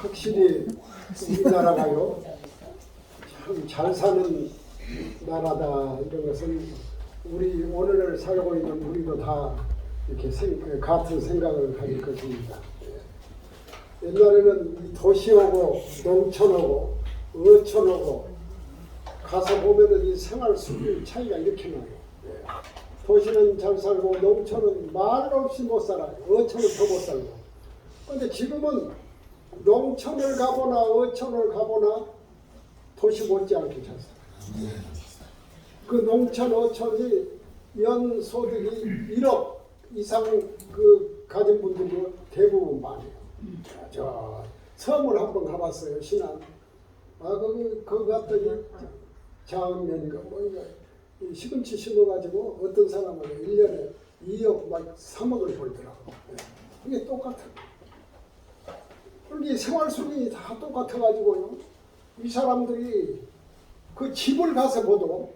확실히 우리나라가요 참 잘 사는 나라다. 이런 것은 우리 오늘 살고 있는 우리도 다 이렇게 같은 생각을 가질 것입니다. 옛날에는 이 도시오고 농촌오고 어촌오고 가서 보면은 이 생활 수준 차이가 이렇게 나요. 도시는 잘 살고 농촌은 말 없이 못 살아요. 어촌은 더 못 살고. 그런데 지금은 농촌을 가보나 어촌을 가보나 도시 못지않게 잘 살아요. 그 농촌 어촌이 연 소득이 1억 이상 그 가진 분들이 대부분 많아요. 저 섬을 한번 가봤어요. 신안. 거기 갔더니 자은면인가 뭐인가 시금치 심어가지고 어떤 사람은 1년에 2억 막 3억을 벌더라고. 그게 똑같아. 그게 생활 수준이 다 똑같아가지고요. 이 사람들이 그 집을 가서 보도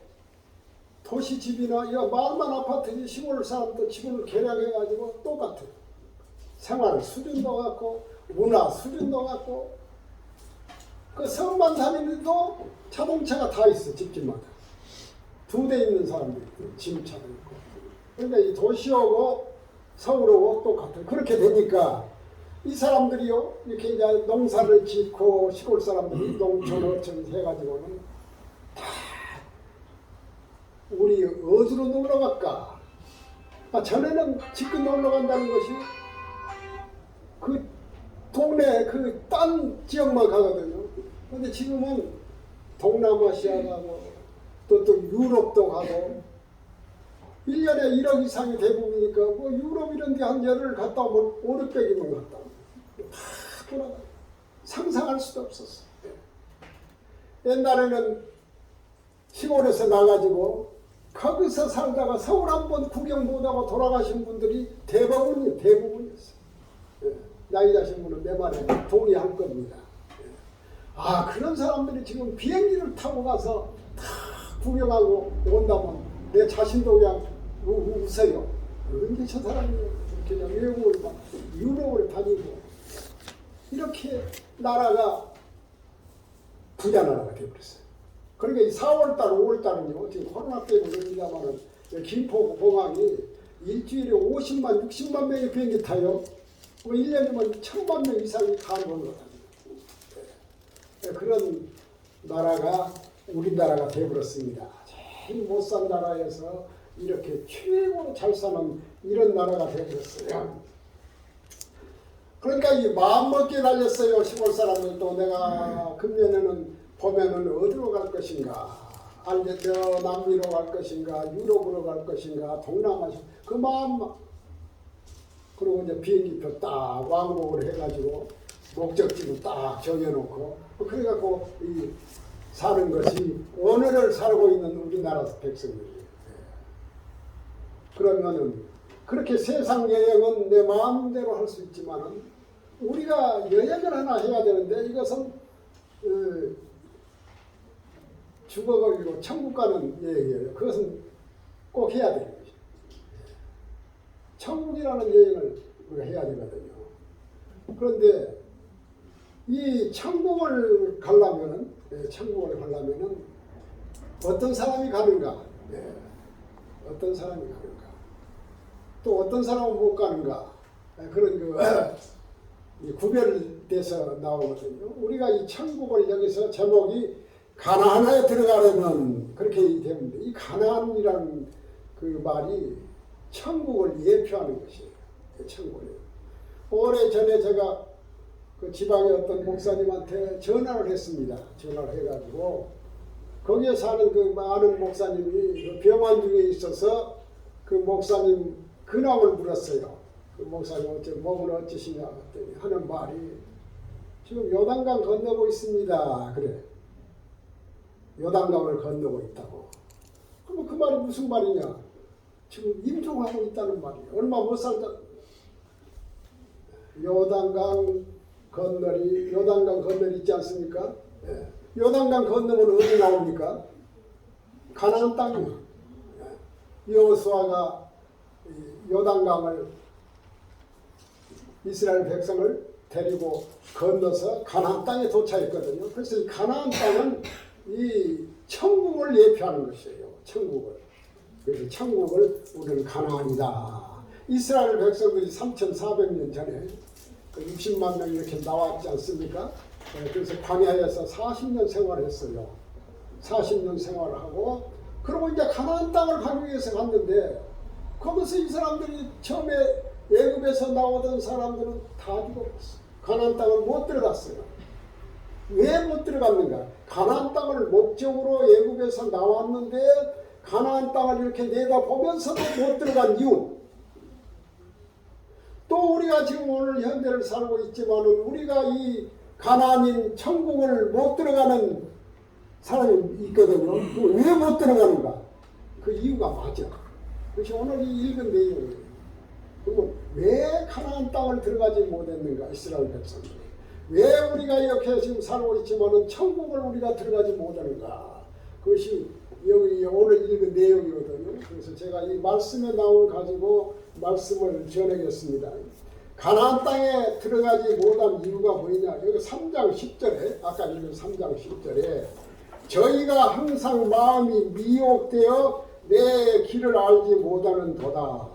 도시 집이나 이 말만 아파트 시골 사람도 집을 개량해가지고 똑같아요. 생활 수준도 같고 문화 수준도 같고 그 섬만 다니는데도 자동차가 다 있어. 집집마다 2대 있는 사람도 있고 짐차도 있고. 그러니까 이 도시하고 서울하고 똑같아요. 그렇게 되니까 이 사람들이요 이렇게 이제 농사를 짓고 시골 사람들이 농촌 어촌 해가지고는 다 우리 어디로 놀러 갈까? 전에는 지금 놀러 간다는 것이 그 동네 그 딴 지역만 가거든요. 근데 지금은 동남아시아 가고 또 유럽도 가고 1년에 1억 이상이 대부분이니까 뭐 유럽 이런 데 한 열흘 갔다 오면 5, 600이면 갔다 오고 다 돌아가요. 상상할 수도 없었어. 옛날에는 시골에서 나가지고 거기서 살다가 서울 한번 구경 못하고 돌아가신 분들이 대부분이었어요. 나이 자신 분은 내 말에 동의할 겁니다. 그런 사람들이 지금 비행기를 타고 가서 다 구경하고 온다면 내 자신도 그냥 웃어요. 언제 저 사람이 이렇게 그냥 외국을 막 유럽을 다니고 이렇게 나라가 부자 나라가 되어버렸어요. 그러니까 이 4월달, 5월달은요 지금 코로나 때문에 그렇습니다만은 김포 공항이 일주일에 50만, 60만 명의 비행기 타요. 1년이면 1000만 명 이상이 가는 거거든요. 그런 나라가 우리나라가 되어버렸습니다. 제일 못 산 나라에서 이렇게 최고로 잘 사는 이런 나라가 되어버렸어요. 그러니까 이 마음먹기에 달렸어요. 시골 사람들도 내가 금년에는 보면은 어디로 갈 것인가, 아니 저 남미로 갈 것인가, 유럽으로 갈 것인가, 동남아시아 그 마음. 그리고 이제 비행기표 딱 왕복을 해가지고 목적지도 딱 정해놓고 그래갖고 이 사는 것이 오늘을 살고 있는 우리나라 백성들이에요. 그러면은 그렇게 세상 여행은 내 마음대로 할 수 있지만은 우리가 여행을 하나 해야 되는데 이것은 죽어가지고 천국 가는 여행이에요. 그것은 꼭 해야 되는 것이죠. 천국이라는 여행을 우리가 해야 되거든요. 그런데 이 천국을 가려면은 어떤 사람이 가는가? 어떤 사람이 가는가? 또 어떤 사람은 못 가는가? 그런 구별돼서 나오거든요. 우리가 이 천국을 여기서 제목이 가나안에 들어가려면 그렇게 되는데 이 가나안이라는 그 말이 천국을 예표하는 것이에요. 천국을. 오래전에 제가 그 지방의 어떤 목사님한테 전화를 했습니다. 전화를 해가지고 거기에 사는 그 많은 목사님이 병원 중에 있어서 그 목사님 근황을 물었어요. 그 목사님 몸은 어찌시냐 했더니 하는 말이 지금 요단강 건너고 있습니다. 그래. 요단강을 건너고 있다고. 그럼 그 말이 무슨 말이냐? 지금 임종하고 있다는 말이에요. 얼마 못 살다. 요단강 건너리 있지 않습니까? 요단강 건너면 어디 나옵니까? 가나안 땅이에요. 여호수아가 요단강을 이스라엘 백성을 데리고 건너서 가나안 땅에 도착했거든요. 그래서 이 가나안 땅은 이 천국을 예표하는 것이에요. 천국을. 그래서 천국을 우리는 가나안이다. 이스라엘 백성들이 3,400년 전에 60만 명 이렇게 나왔지 않습니까? 그래서 광야에서 40년 생활했어요. 40년 생활하고 그러고 이제 가나안 땅을 가기 위해서 갔는데 거기서 이 사람들이 처음에 애굽에서 나오던 사람들은 다 죽었어. 가나안 땅을 못 들어갔어요. 왜 못 들어갔는가? 가나안 땅을 목적으로 애굽에서 나왔는데 가나안 땅을 이렇게 내다보면서도 못 들어간 이유. 또 우리가 지금 오늘 현대를 살고 있지만 우리가 이 가나안인 천국을 못 들어가는 사람이 있거든요. 왜 못 들어가는가? 그 이유가 맞아. 그래서 오늘 이 읽은 내용이에요. 그리고 왜 가나안 땅을 들어가지 못했는가? 이스라엘 백성들이. 왜 우리가 이렇게 지금 살고 있지만 천국을 우리가 들어가지 못하는가? 그것이 여기 오늘 읽은 내용이거든요. 그래서 제가 이 말씀에 나온 가지고 말씀을 전하겠습니다. 가나안 땅에 들어가지 못한 이유가 뭐냐? 여기 3장 10절에 아까 읽은 3장 10절에 저희가 항상 마음이 미혹되어 내 길을 알지 못하는 도다.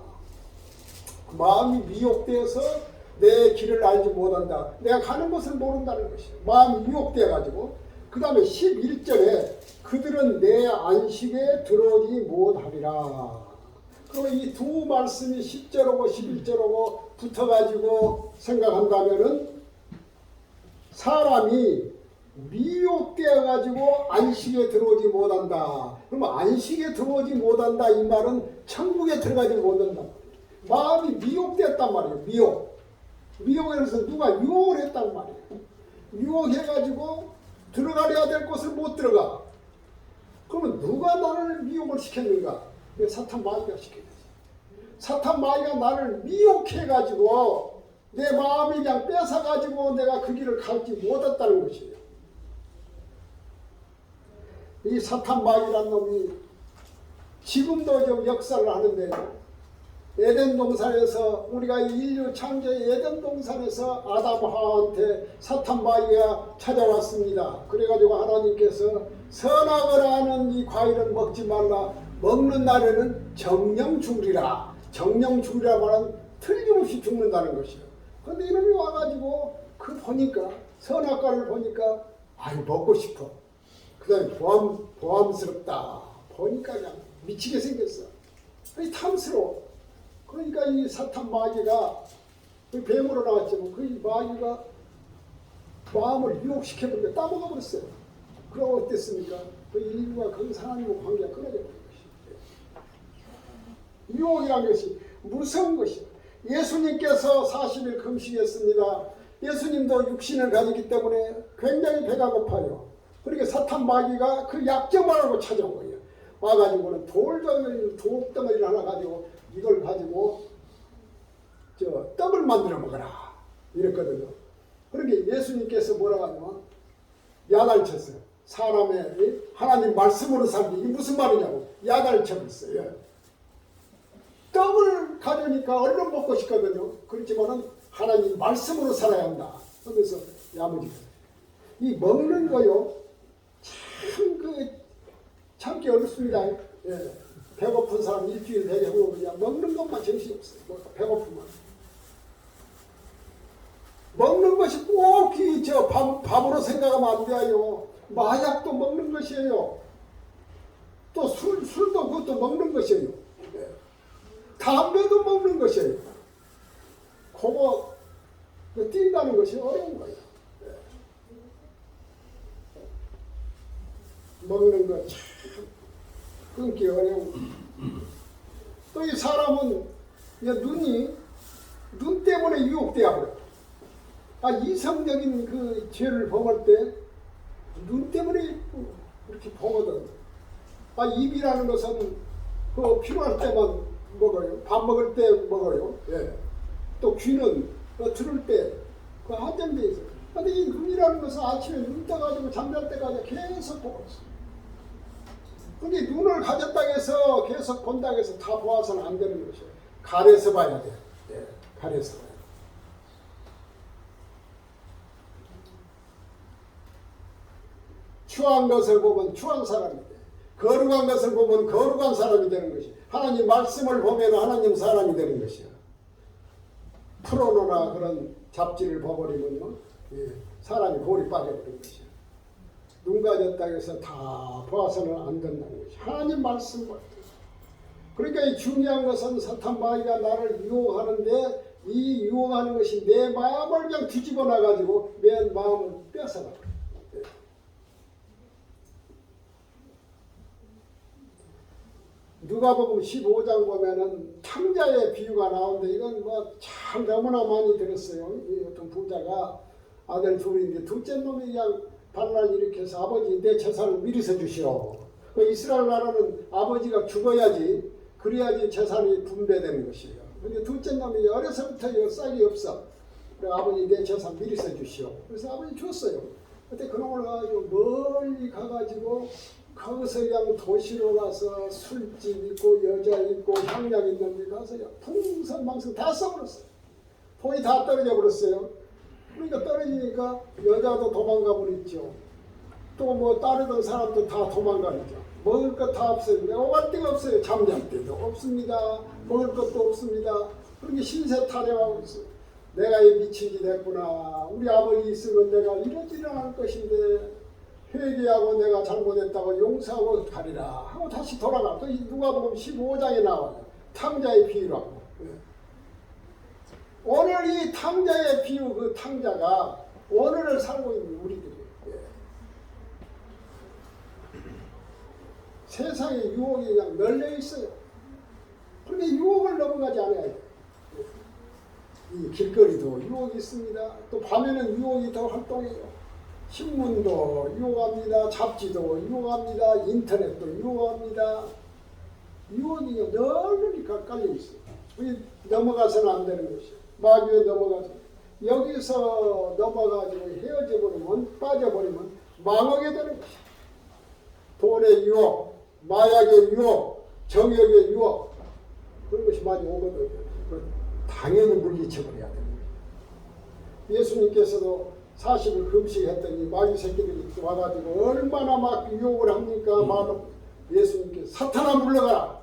마음이 미혹되어서 내 길을 알지 못한다. 내가 가는 곳을 모른다는 것이에요. 마음이 미혹되어 가지고 그 다음에 11절에 그들은 내 안식에 들어오지 못하리라. 그리고 이 두 말씀이 10절하고 11절하고 붙어가지고 생각한다면은 사람이 미혹되어 가지고 안식에 들어오지 못한다. 그러면 안식에 들어오지 못한다 이 말은 천국에 들어가지 못한다. 마음이 미혹됐단 말이에요. 미혹해서 누가 유혹을 했단 말이에요. 유혹해가지고 들어가려야 될 곳을 못 들어가. 그러면 누가 나를 미혹을 시켰는가? 사탄 마귀가 시켰지. 사탄 마귀가 나를 미혹해가지고 내 마음이 그냥 뺏어가지고 내가 그 길을 갈지 못했다는 것이에요. 이 사탄 마귀란 놈이 지금도 좀 역사를 하는데 에덴 동산에서 우리가 인류 창조의 에덴 동산에서 아담 하와한테 사탄 마귀가 찾아왔습니다. 그래가지고 하나님께서 선악을 아는 이 과일은 먹지 말라. 먹는 날에는 정령 죽으리라. 정령 죽으리라 말은 틀림없이 죽는다는 것이에요. 그런데 이놈이 와가지고 그 보니까 선악과를 보니까 아이 먹고 싶어. 그 다음에 보암스럽다. 보니까 그냥 미치게 생겼어. 아니 탐스러워. 그러니까 이 사탄 마귀가 그 뱀으로 나왔지만 그 마귀가 마음을 유혹시켜버리고 따먹어 버렸어요. 그럼 어땠습니까? 그 인류가 그 하나님과 관계가 끊어져 버린 것이. 유혹이라는 것이 무서운 것이에요. 예수님께서 40일 금식했습니다. 예수님도 육신을 가지기 때문에 굉장히 배가 고파요. 그러니까 사탄 마귀가 그 약점을 알고 찾아온 거예요. 와가지고는 독덩어리를 하나 가지고 이걸 가지고 떡을 만들어 먹어라 이랬거든요. 그러니까 예수님께서 뭐라고 하냐면 야단쳤어요. 사람의 하나님 말씀으로 살기. 이게 무슨 말이냐고 야단쳤어요. 떡을 가져니까 얼른 먹고 싶거든요. 그렇지만은 하나님 말씀으로 살아야 한다 하면서 야무지거든요. 이 먹는 거요 참 참기 어렵습니다. 예. 배고픈 사람 일주일 내내 하고 그냥 먹는 것만 정신이 없어요. 배고프면. 먹는 것이 꼭 밥으로 생각하면 안 돼요. 마약도 먹는 것이에요. 또 술도 그것도 먹는 것이에요. 예. 담배도 먹는 것이에요. 그거 뛴다는 것이 어려운 거예요. 예. 먹는 것 참 끊기 어려운. 또 이 사람은 눈 때문에 유혹되어 버려. 이성적인 그 죄를 범할 때 눈 때문에 이렇게 보거든. 입이라는 것은 그 필요할 때만 먹어요. 밥 먹을 때 먹어요. 예. 또 귀는 들을 때 그 한정돼 있어요. 근데 이 눈이라는 것은 아침에 눈 떠가지고 잠잘 때까지 계속 보고 있어요. 근데 눈을 가졌다 해서 계속 본다 해서 다 보아서는 안 되는 것이에요. 가려서 봐야 돼요. 예, 가려서 봐야 돼요. 추한 것을 보면 추한 사람이 돼. 거룩한 것을 보면 거룩한 사람이 되는 것이. 하나님 말씀을 보면 하나님 사람이 되는 것이야. 프로노나 그런 잡지를 봐버리면요, 사람이 골이 빠져버리는 것이야. 눈 가졌다 해서 다 봐서는 안 된다는 것이. 하나님 말씀을. 그러니까 이 중요한 것은 사탄 마귀가 나를 유혹하는데 이 유혹하는 것이 내 마음을 그냥 뒤집어 놔가지고 내 마음을 뺏어가. 누가복음 15장 보면은 탕자의 비유가 나오는데 이건 뭐 참 너무나 많이 들었어요. 이 어떤 부자가 아들 둘인데 둘째 놈이 그냥 반날 일으켜서 아버지 내 재산을 미리 써주시오. 그 이스라엘 나라는 아버지가 죽어야지 그래야지 재산이 분배되는 것이에요. 근데 둘째 놈이 어려서부터 쌀이 없어. 그래 아버지 내 재산 미리 써주시오. 그래서 아버지 줬어요. 그때 그놈을 가지고 멀리 가가지고 거기서 그냥 도시로 가서 술집 있고 여자 있고 향약 있는 데 가서 풍선망선 다 써버렸어요. 돈이 다 떨어져 버렸어요. 그러니까 떨어지니까 여자도 도망가 버렸죠. 또 뭐 따르던 사람도 다 도망가죠. 먹을 것 다 없어요. 내가 갈 데가 없어요. 잠잘 때도 없습니다. 먹을 것도 없습니다. 그렇게 신세 타령하고 있어요. 내가 이 미친 짓 했구나. 우리 아버지 있으면 내가 이러지는 않을 것인데 회개하고 내가 잘못했다고 용서하고 가리라 하고 다시 돌아가. 또 누가복음 15장에 나와요. 탕자의 비유라고. 오늘 이 탕자의 비유, 그 탕자가 오늘을 살고 있는 우리들이에요. 세상에 유혹이 그냥 널려 있어요. 그런데 유혹을 넘어가지 않아야 돼요. 이 길거리도 유혹이 있습니다. 또 밤에는 유혹이 더 활동해요. 신문도 유혹합니다. 잡지도 유혹합니다. 인터넷도 유혹합니다. 유혹이 널리 깔려 있어요. 넘어가서는 안 되는 것이에요. 마귀에 넘어가서 여기서 넘어가지고 헤어져 버리면 빠져버리면 망하게 되는 것이에요. 돈의 유혹, 마약의 유혹, 정욕의 유혹 그런 것이 많이 오거든요. 당연히 물리쳐 버려야 됩니다. 예수님께서도 40일 금식했더니 마귀 새끼들이 와가지고 얼마나 막 유혹을 합니까? 막 예수님께서 사탄아 물러가라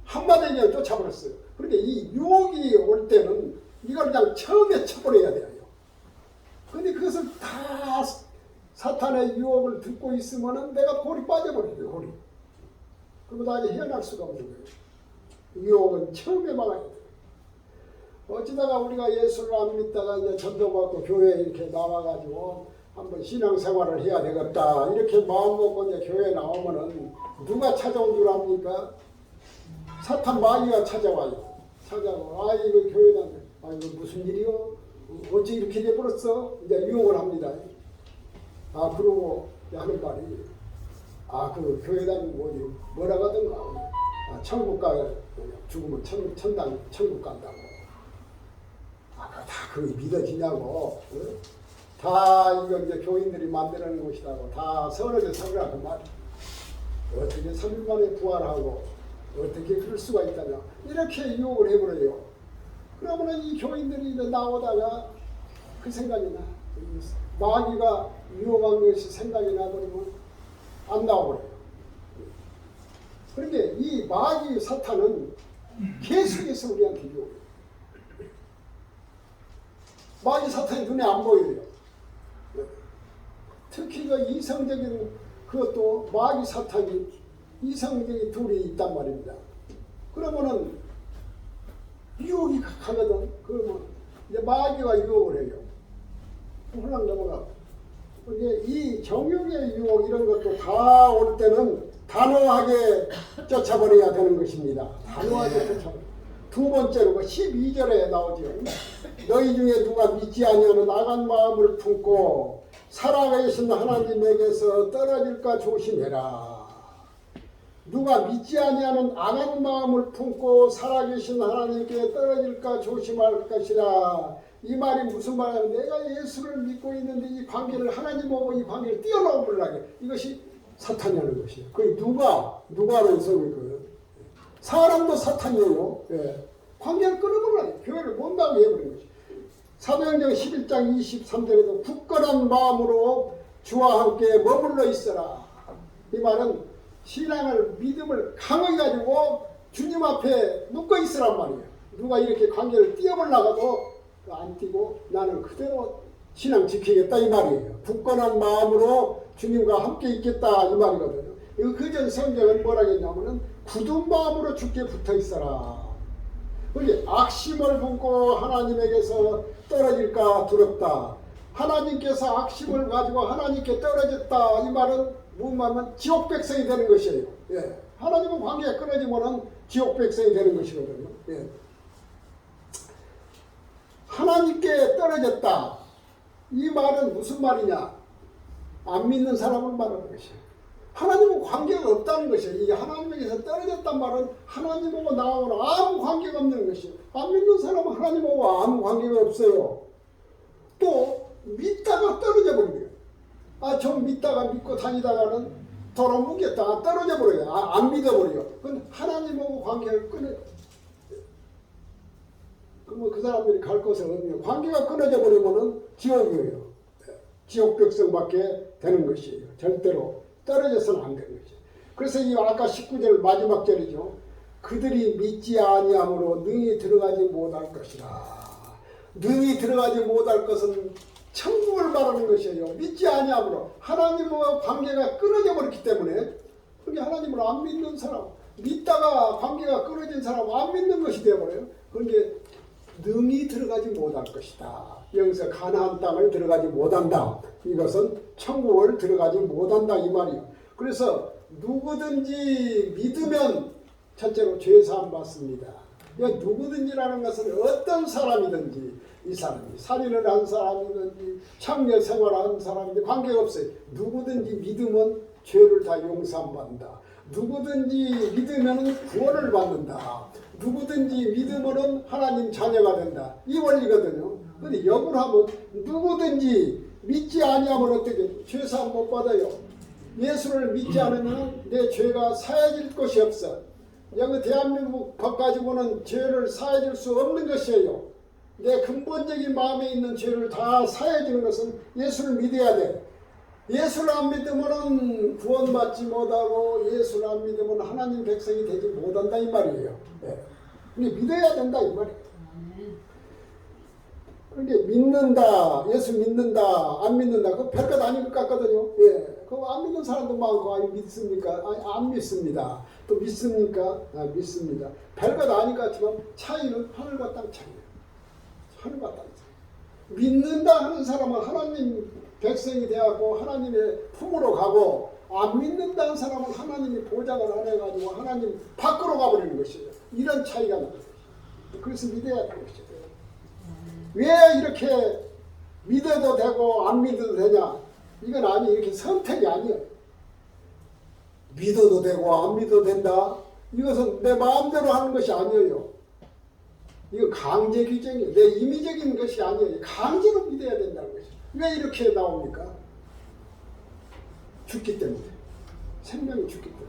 한마디 그냥 쫓아버렸어요. 그러니까 이 유혹이 올 때는 이걸 그냥 처음에 쳐버려야 돼요. 근데 그것을 다 사탄의 유혹을 듣고 있으면은 내가 골이 빠져버려요. 골이. 그러고 다시 헤어날 수가 없는 거예요. 유혹은 처음에 막아야 돼요. 어찌다가 우리가 예수를 안 믿다가 이제 전도받고 교회에 이렇게 나와가지고 한번 신앙생활을 해야 되겠다 이렇게 마음먹고 이제 교회에 나오면은 누가 찾아온 줄 압니까? 사탄 마귀가 찾아와요. 찾아와. 아 이거 교회다. 아 이거 무슨 일이요? 어찌 이렇게 돼버렸어? 이제 유혹을 합니다. 아 그러고 하는 말이 그 교회다는 뭐라고 하던가 천국 가 죽으면 천국 간다고. 다 그게 믿어지냐고. 다 이거 이제 교인들이 만들어낸 것이라고. 다 서울에서 서울하고 말이야. 어떻게 3일 만에 부활하고 어떻게 그럴 수가 있다냐. 이렇게 유혹을 해버려요. 그러면은 이 교인들이 이제 나오다가 그 생각이 나. 마귀가 유혹한 것이 생각이 나버리면 안 나와버려요. 그런데 이 마귀 사탄은 계속해서 우리한테 유혹해요. 마귀 사탄이 눈에 안 보여요. 특히 그 이성적인 그것도 마귀 사탄이 이성적인 둘이 있단 말입니다. 그러면은 유혹이 가거든. 그러면 이제 마귀가 유혹을 해요. 홀랑 넘어가. 이제 이 정욕의 유혹 이런 것도 다 올 때는 단호하게 쫓아버려야 되는 것입니다. 단호하게 쫓아버려. 두 번째로 12절에 나오죠. 너희 중에 누가 믿지 아니하는 악한 마음을 품고 살아계신 하나님에게서 떨어질까 조심해라. 누가 믿지 아니하는 악한 마음을 품고 살아계신 하나님께 떨어질까 조심할 것이라. 이 말이 무슨 말이냐면 내가 예수를 믿고 있는데 이 관계를 하나님하고 이 관계를 뛰어넘으려고 이것이 사탄이 하는 것이에요. 그게 누가는 성이고요. 사람도 사탄이에요. 예. 관계를 끊어버려요. 교회를 못나게 해버리는 것이에요. 사도행전 11장 23절에도 굳건한 마음으로 주와 함께 머물러 있어라. 이 말은 신앙을 믿음을 강하게 가지고 주님 앞에 눕고 있으란 말이에요. 누가 이렇게 관계를 띄어보려고도 안 띄고 나는 그대로 신앙 지키겠다 이 말이에요. 굳건한 마음으로 주님과 함께 있겠다 이 말이거든요. 이 그전 성경은 뭐라 했냐면은 굳은 마음으로 주께 붙어 있어라. 그게 악심을 품고 하나님에게서 떨어질까 두렵다. 하나님께서 악심을 가지고 하나님께 떨어졌다 이 말은 무엇하면 지옥 백성이 되는 것이에요. 예. 하나님과 관계가 끊어지면은 지옥 백성이 되는 것이거든요. 예. 하나님께 떨어졌다. 이 말은 무슨 말이냐? 안 믿는 사람을 말하는 것이에요. 하나님과 관계가 없다는 것이에요. 이 하나님에게서 떨어졌단 말은 하나님하고 나하고는 아무 관계가 없는 것이에요. 안 믿는 사람은 하나님하고 아무 관계가 없어요. 또 믿다가 떨어져 버려요. 좀 믿다가 믿고 다니다가는 돌아뭉겠다가 떨어져 버려요. 안 믿어버려요. 그건 하나님하고 관계를 끊어요. 그러면 그 사람들이 갈 곳은 어디냐? 관계가 끊어져 버리면은 지옥이에요. 지옥 백성밖에 되는 것이에요. 절대로 떨어져서는 안 되는 거죠. 그래서 이 아까 19절 마지막 절이죠. 그들이 믿지 아니함으로 능히 들어가지 못할 것이라. 능히 들어가지 못할 것은 천국을 말하는 것이에요. 믿지 아니함으로 하나님과 관계가 끊어져 버렸기 때문에 그게 하나님을 안 믿는 사람, 믿다가 관계가 끊어진 사람 안 믿는 것이 되어버려요. 그게 능히 들어가지 못할 것이다. 여기서 가나안 땅을 들어가지 못한다. 이것은 천국을 들어가지 못한다 이 말이에요. 그래서 누구든지 믿으면 첫째로 죄사함 받습니다. 누구든지라는 것은 어떤 사람이든지 이 사람이 살인을 한 사람이든지 창녀 생활한 사람이든지 관계가 없어요. 누구든지 믿으면 죄를 다 용서받는다. 누구든지 믿으면 구원을 받는다. 누구든지 믿으면 하나님 자녀가 된다. 이 원리거든요. 근데 역으로 하면 누구든지 믿지 아니하면 어떻게 죄사함 못 받아요. 예수를 믿지 않으면 내 죄가 사해질 것이 없어. 여기 대한민국 법 가지고는 죄를 사해질 수 없는 것이에요. 내 근본적인 마음에 있는 죄를 다 사해지는 것은 예수를 믿어야 돼. 예수를 안 믿으면 구원받지 못하고 예수를 안 믿으면 하나님 백성이 되지 못한다 이 말이에요. 네. 근데 믿어야 된다 이 말이에요. 그러니까 믿는다, 예수 믿는다, 안 믿는다, 그거 별것 아닌 것 같거든요. 예, 그거 안 믿는 사람도 많고, 아니 믿습니까? 아니 안 믿습니다. 또 믿습니까? 믿습니다. 별것 아닌 것 같지만 차이는 하늘과 땅 차이예요. 하늘과 땅 차이. 믿는다 하는 사람은 하나님 백성이 되었고 하나님의 품으로 가고, 안 믿는다는 사람은 하나님이 보장을 안 해가지고 하나님 밖으로 가버리는 것이에요. 이런 차이가 나는 것이에요. 그래서 믿어야 되는 것이에요. 왜 이렇게 믿어도 되고 안 믿어도 되냐? 이건 아니, 이렇게 선택이 아니에요. 믿어도 되고 안 믿어도 된다? 이것은 내 마음대로 하는 것이 아니에요. 이거 강제 규정이에요. 내 임의적인 것이 아니에요. 강제로 믿어야 된다는 것이에요. 왜 이렇게 나옵니까? 죽기 때문에. 생명이 죽기 때문에.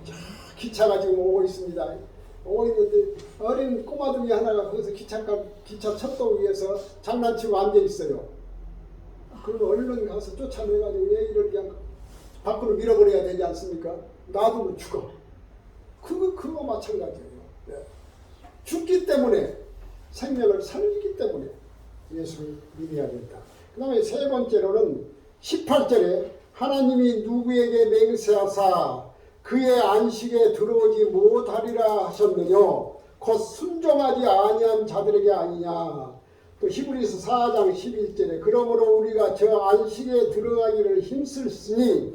자, 기차가 지금 오고 있습니다. 오고 있는데 어린 꼬마둥이 하나가 거기서 기차 첩도 위에서 장난치고 앉아 있어요. 그러면 얼른 가서 쫓아내가지고 얘를 그냥 밖으로 밀어버려야 되지 않습니까? 놔두면 죽어. 그거 마찬가지예요. 네. 죽기 때문에, 생명을 살리기 때문에 예수를 믿어야 된다. 그 다음에 세 번째로는 18절에 하나님이 누구에게 맹세하사 그의 안식에 들어오지 못하리라 하셨느뇨 곧 순종하지 아니한 자들에게 아니냐. 또 히브리서 4장 11절에 그러므로 우리가 저 안식에 들어가기를 힘쓸지니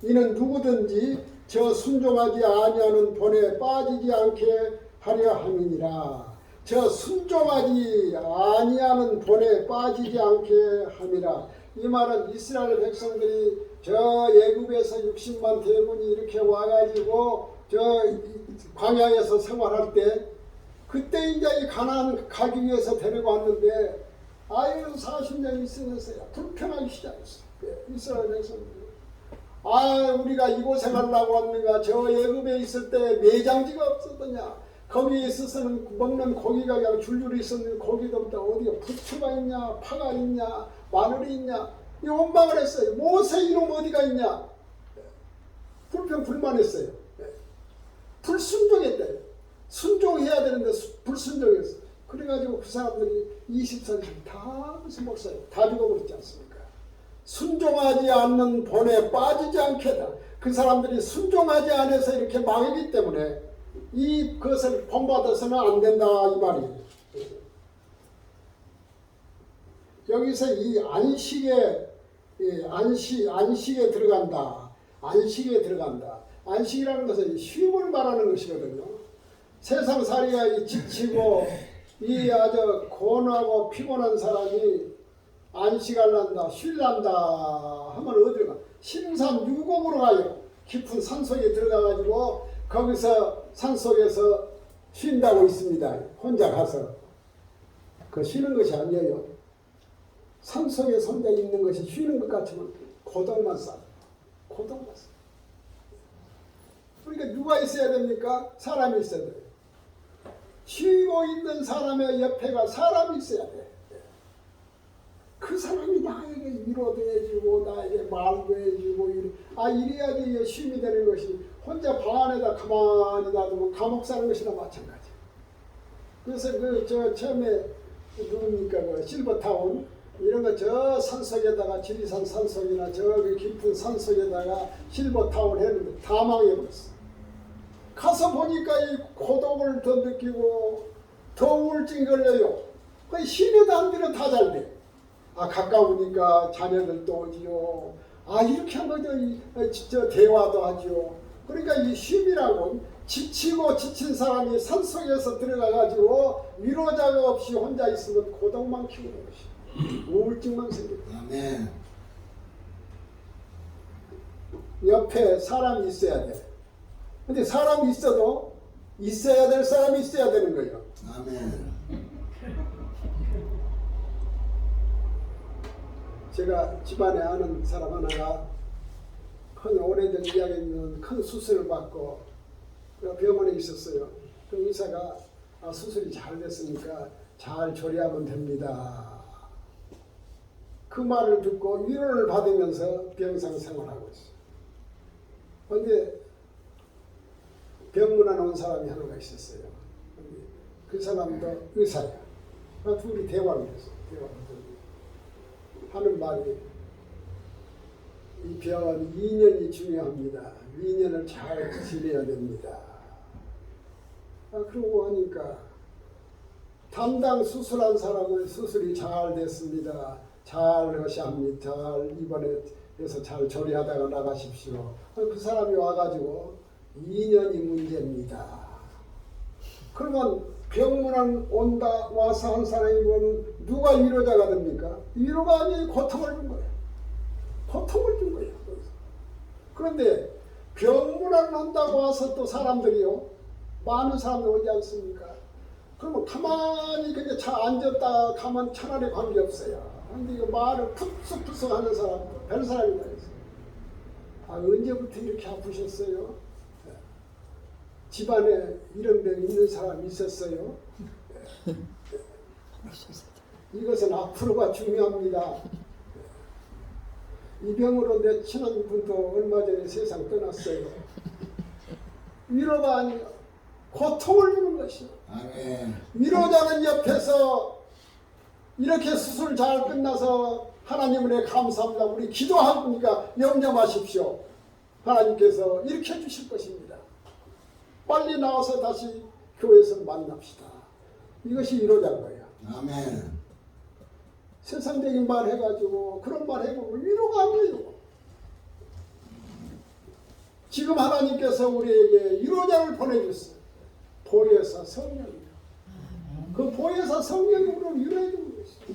이는 누구든지 저 순종하지 아니하는 본에 빠지지 않게 하려 함이니라. 저 순종하지 아니하는 본에 빠지지 않게 함이라. 이 말은 이스라엘 백성들이 저 애굽에서 60만 대군이 이렇게 와가지고 저 광야에서 생활할 때, 그때 이제 이 가나안 가기 위해서 데리고 왔는데, 40년 있으면서야 불평하기 시작했어요. 이스라엘 백성들이. 우리가 이곳에 가려고 왔는가? 저 애굽에 있을 때 매장지가 없었더냐? 거기에 있어서는 먹는 고기가 그냥 줄줄이 있었는데 고기도 없다. 어디가 부추가 있냐? 파가 있냐? 마늘이 있냐? 이 원망을 했어요. 모세 이놈 어디가 있냐? 불평불만했어요. 불순종했대요. 순종해야 되는데 불순종했어. 그래가지고 그 사람들이 24년 다 무슨 목사예요. 다 죽어버렸지 않습니까? 순종하지 않는 본에 빠지지 않게다. 그 사람들이 순종하지 않아서 이렇게 망했기 때문에 그것을 본받아서는 안 된다 이 말이에요. 여기서 이 안식에 들어간다. 안식에 들어간다. 안식이라는 것은 쉼을 말하는 것이거든요. 세상살이가 지치고 아주 고뇌하고 피곤한 사람이 안식할란다, 쉴란다 하면 어디로 가? 심산 유곡으로 가요. 깊은 산속에 들어가가지고 거기서 산속에서 쉰다고 있습니다. 혼자 가서. 그 쉬는 것이 아니에요. 산속에 혼자 있는 것이 쉬는 것 같지만 고독만 쌓아. 고독만 쌓아. 그러니까 누가 있어야 됩니까? 사람이 있어야 돼요. 쉬고 있는 사람의 옆에가 사람이 있어야 돼. 그 사람이 나에게 위로도 해주고 나에게 말도 해주고 이래야지 쉼이 되는 것이 혼자 방 안에다 가만히 놔두고 감옥 사는 것이나 마찬가지. 그래서 처음에 누굽니까? 실버타운 이런 거 저 산속에다가 지리산 산속이나 저기 깊은 산속에다가 실버타운 했는데 다 망해버렸어. 가서 보니까 이 고독을 더 느끼고 더 우울증 걸려요. 그 시내 단들은 다 잘 돼. 가까우니까 자녀들도 오지요. 이렇게 하면 저 대화도 하지요. 그러니까 이 쉼이라고 지치고 지친 사람이 산속에서 들어가가지고 위로자가 없이 혼자 있으면 고독만 키우는 것이 우울증만 생깁니다. 아멘. 옆에 사람이 있어야 돼. 근데 사람이 있어도 있어야 될 사람이 있어야 되는 거예요. 아멘. 제가 집안에 아는 사람 하나가 큰 오래전 이야기는 큰 수술을 받고 병원에 있었어요. 그 의사가 수술이 잘 됐으니까 잘 조리하면 됩니다. 그 말을 듣고 위로를 받으면서 병상 생활하고 있어요. 그런데 병문안 온 사람이 하나가 있었어요. 그 사람도 의사야. 둘이 대화를 했어요. 하는 말이 이 병은 2년이 중요합니다. 2년을 잘 지내야 됩니다. 그러고 하니까 담당 수술한 사람은 수술이 잘 됐습니다. 잘 하셔야 합니다. 잘 입원해서 잘 조리하다가 나가십시오. 그 사람이 와가지고 2년이 문제입니다. 그러면 병문안 온다 와서 한 사람이면 누가 위로자가 됩니까? 위로가 아니에요. 고통을 준 거예요. 고통을 준 거예요. 그런데 병문안 온다고 와서 또 사람들이요. 많은 사람들 오지 않습니까? 그러면 가만히 그냥 앉았다 가면 차라리 관계없어요. 근데 이거 말을 푸석푸석 하는 사람, 별 사람이 다 있어요. 언제부터 이렇게 아프셨어요? 집안에 이런 병 있는 사람이 있었어요. 이것은 앞으로가 중요합니다. 이 병으로 내 친한 분도 얼마 전에 세상 떠났어요. 위로가 아니라 고통을 주는 것이요. 아멘. 위로자는 옆에서 이렇게 수술 잘 끝나서 하나님 은혜 감사합니다. 우리 기도하니까 염려 마십시오. 하나님께서 이렇게 해주실 것입니다. 빨리 나와서 다시 교회에서 만납시다. 이것이 위로자인 거예요. 아멘. 세상적인 말 해가지고 그런 말 해보면 위로가 아니에요. 지금 하나님께서 우리에게 위로자를 보내줬어요. 보혜사 성령이요. 그 보혜사 성령이 우리를 위로해 주는 것이죠.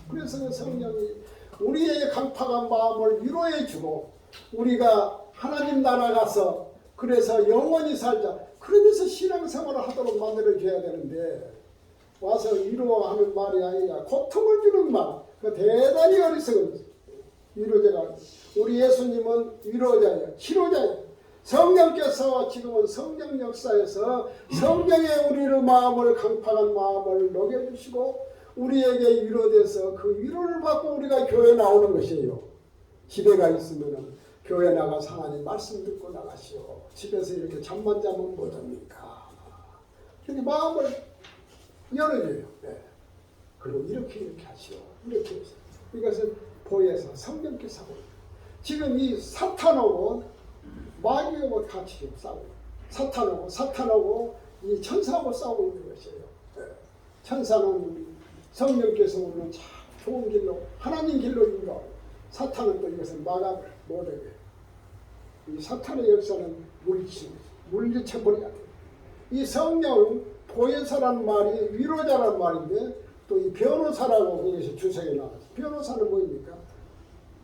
그래서 그 성령이 우리의 강팍한 마음을 위로해주고 우리가 하나님 나라 가서 그래서 영원히 살자. 그러면서 신앙생활을 하도록 만들어줘야 되는데 와서 위로하는 말이 아니라 고통을 주는 말. 그 대단히 어리석은 위로자가. 우리 예수님은 위로자예요. 치료자예요. 성령께서 지금은 성령 역사에서 성령의 우리의 마음을 강팍한 마음을 녹여주시고 우리에게 위로돼서 그 위로를 받고 우리가 교회 나오는 것이에요. 집에 가 있으면 교회 나가서 하나님 말씀 듣고 나가시오. 집에서 이렇게 잠만 자면 못합니까? 이렇게 마음을 열어줘요. 네. 그리고 이렇게 하시오. 이렇게 해서 이것은 보혜사 성령께 싸워요. 지금 이 사탄하고 마귀하고 같이 지금 싸워요. 사탄하고 이 천사하고 싸우고 있는 것이에요. 네. 천사는 성령께서 오는 참 좋은 길로 하나님 길로 인도하고 사탄은 또 이것을 막아 못하게. 이 사탄의 역사는 물리쳐버려야 돼요. 이 성령 보혜사라는 말이 위로자라는 말인데 또 이 변호사라고 거기서 주석에 나왔어요. 변호사는 뭐입니까?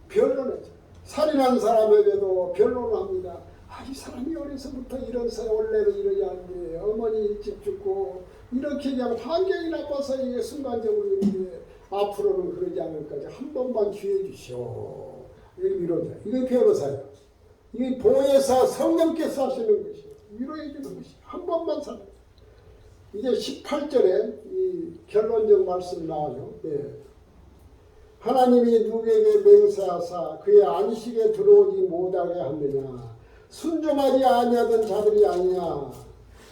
변론하죠. 살인한 사람에게도 변론을 합니다. 이 사람이 어려서부터 이래서 원래는 이러지 않는데 어머니 일찍 죽고 이렇게 그냥 환경이 나빠서 이게 순간적으로 이런데 앞으로는 그러지 않을 까지 한 번만 기회 주시오. 이게 위로자. 이게 변호사예요. 이게 보혜사 성령께서 하시는 것이에요. 위로해 주는 것이에요. 한 번만 살아요. 이제 18절에 이 결론적 말씀 나와요. 예. 하나님이 누구에게 맹세하사 그의 안식에 들어오지 못하게 하느냐. 순종하지 아니하던 자들이 아니야.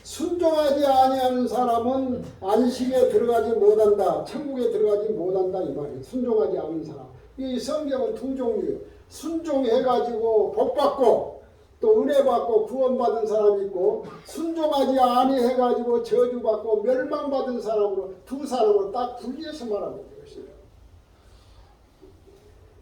순종하지 아니하는 사람은 안식에 들어가지 못한다. 천국에 들어가지 못한다 이 말이에요. 순종하지 않은 사람. 이 성경은 두 종류예요. 순종해가지고 복받고 또 은혜받고 구원받은 사람이 있고 순종하지 아니해가지고 저주받고 멸망받은 사람으로 두 사람으로 딱 분리해서 말하는 것이에요.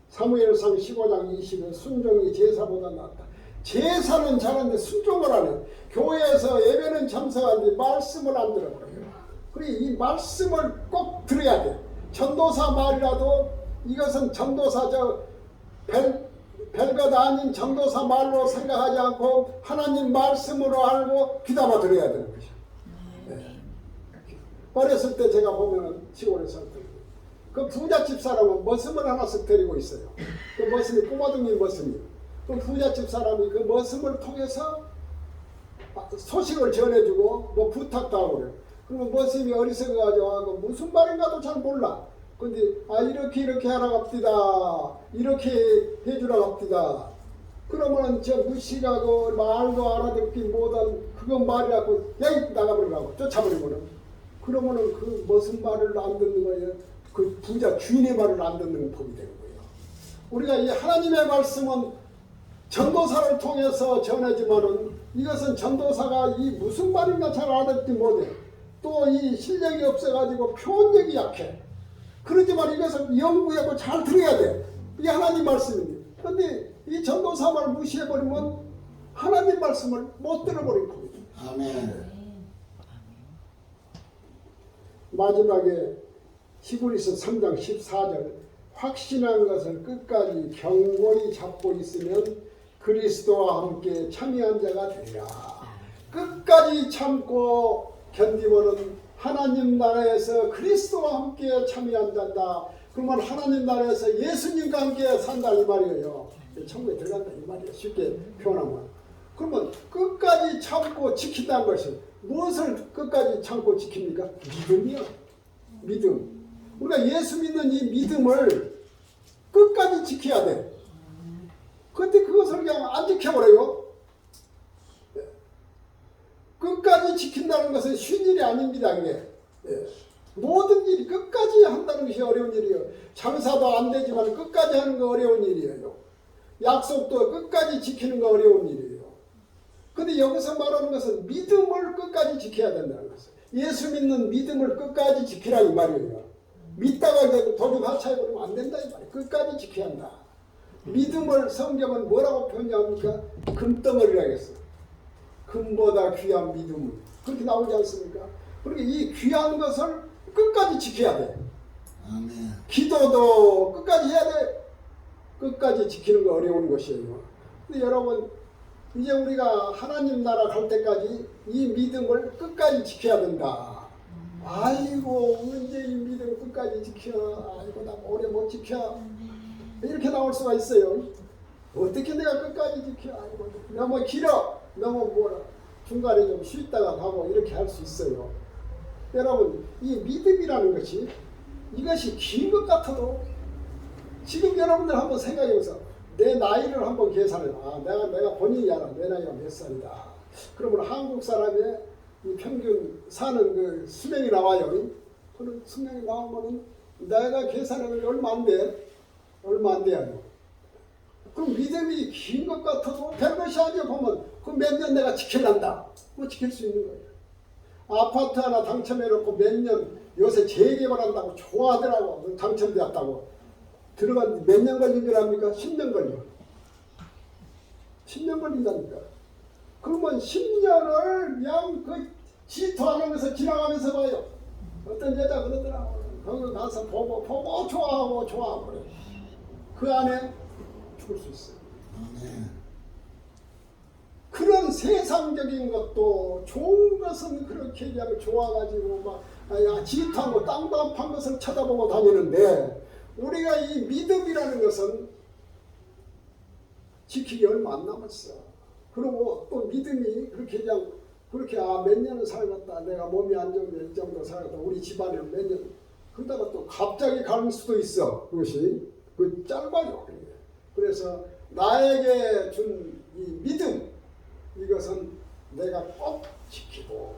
사무엘상 15장 20에 순종이 제사보다 낫다. 제사는 잘하는데 순종을 안 해요. 교회에서 예배는 참석하는데 말씀을 안 들어버려요. 그리고 이 말씀을 꼭 들어야 돼. 전도사 말이라도 이것은 전도사 별것 아닌 전도사 말로 생각하지 않고 하나님 말씀으로 알고 귀담아 들어야 되는 것이죠. 네. 어렸을 때 제가 보면 시골에서 그 부잣집 사람은 머슴을 하나씩 데리고 있어요. 그 머슴이 꼬마둥이 머슴이에요. 그 부잣집 사람이 그 머슴을 통해서 소식을 전해주고 뭐 부탁도 하고 그래요. 그러면 머슴이 어리석어가지고 무슨 말인가도 잘 몰라. 근데 이렇게 하라 갑디다. 이렇게 해주라 갑디다. 그러면 저 무식하고 말도 알아듣기 못한 그건 말이라고 야이 나가버리라고 쫓아버리고는 그러면은 그 무슨 말을 안 듣는 거예요. 그 부자 주인의 말을 안 듣는 법이 되는 거예요. 우리가 이 하나님의 말씀은 전도사를 통해서 전하지만은 이것은 전도사가 이 무슨 말인가 잘 알아듣지 못해. 또 이 실력이 없어가지고 표현력이 약해. 그러지만 이것을 연구하고 잘 들어야 돼. 이게 하나님 말씀입니다. 그런데 이 전도사 말 무시해버리면 하나님 말씀을 못 들어버린 겁니다. 아멘. 마지막에 히브리서 3장 14절 확신한 것을 끝까지 경고히 잡고 있으면 그리스도와 함께 참여한 자가 되리라. 끝까지 참고 견디고는 하나님 나라에서 그리스도와 함께 참여한 자다. 그러면 하나님 나라에서 예수님과 함께 산다 이 말이에요. 천국에 들어간다 이 말이에요. 쉽게 표현하면. 그러면 끝까지 참고 지킨다는 것은 무엇을 끝까지 참고 지킵니까? 믿음이요. 믿음. 우리가 예수 믿는 이 믿음을 끝까지 지켜야 돼. 그런데 그것을 그냥 안 지켜버려요. 끝까지 지킨다는 것은 쉬운 일이 아닙니다. 이게. 모든 일이 끝까지 한다는 것이 어려운 일이에요. 장사도 안 되지만 끝까지 하는 거 어려운 일이에요. 약속도 끝까지 지키는 거 어려운 일이에요. 그런데 여기서 말하는 것은 믿음을 끝까지 지켜야 된다는 것이에요. 예수 믿는 믿음을 끝까지 지키라 이 말이에요. 믿다가 도둑 하차해버리면 안 된다 이 말이에요. 끝까지 지켜야 한다. 믿음을 성경은 뭐라고 표현합니까? 금덩어리라고 했어요. 금보다 귀한 믿음을. 그렇게 나오지 않습니까? 그러니까 이 귀한 것을 끝까지 지켜야 돼. 아멘. 기도도 끝까지 해야 돼. 끝까지 지키는 거 어려운 것이에요. 근데 여러분 이제 우리가 하나님 나라 갈 때까지 이 믿음을 끝까지 지켜야 된다. 아이고 언제 이 믿음 끝까지 지켜. 아이고 나 오래 못 지켜. 이렇게 나올 수가 있어요. 어떻게 내가 끝까지 지켜. 아이고 너무 길어. 너무 뭐라. 중간에 좀 쉬다가 가고 이렇게 할 수 있어요. 여러분 이 믿음이라는 것이 이것이 긴 것 같아도 지금 여러분들 한번 생각해보세요. 내 나이를 한번 계산해봐. 아, 내가 본인이 알아. 내 나이가 몇 살이다. 그러면 한국 사람의 이 평균 사는 그 수명이 나와요. 그런 수명이 나오면은 내가 계산하면 얼마 안 돼. 얼마 안 돼요. 그럼 믿음이 긴 것 같아도 별것이 아니야 보면 그 몇 년 내가 지켜난다. 뭐 지킬 수 있는 거예요. 아파트 하나 당첨해놓고 몇 년 요새 재개발한다고 좋아하더라고. 당첨되었다고. 들어간 몇 년 걸린 줄 압니까? 10년 걸려. 10년 걸린다니까. 그러면 10년을 그냥 그 질투하면서 지나가면서 봐요. 어떤 여자 그러더라고. 거기 가서 보고 좋아하고 그래. 그 안에 죽을 수 있어요. 아멘. 그런 세상적인 것도 좋은 것은 그렇게 그냥 좋아가지고 막 질투하고 땅도 안 판 것을 쳐다보고 다니는데 우리가 이 믿음이라는 것은 지키기 얼마 안 남았어. 그리고 또 믿음이 그렇게 그냥 그렇게 몇 년을 살았다. 내가 몸이 안 좋은데 이 정도 살았다. 우리 집안에는 몇 년. 그러다가 또 갑자기 갈 수도 있어. 그것이 그 짧아요. 그래서 나에게 준 이 믿음 이것은 내가 꼭 지키고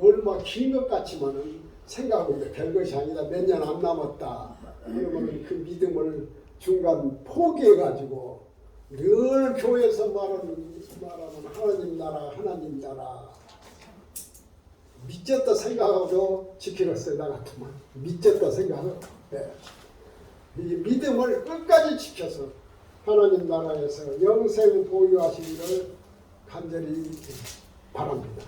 얼마 긴 것 같지만은 생각하고 이제 별것이 아니다. 몇 년 안 남았다. 그러면 그 믿음을 중간 포기해가지고 늘 교회에서 말하는 하나님 나라 믿졌다 생각하고 지키겠어요. 나 같으면 믿졌다 생각하고 이 믿음을 끝까지 지켜서 하나님 나라에서 영생 보유하시기를 간절히 바랍니다.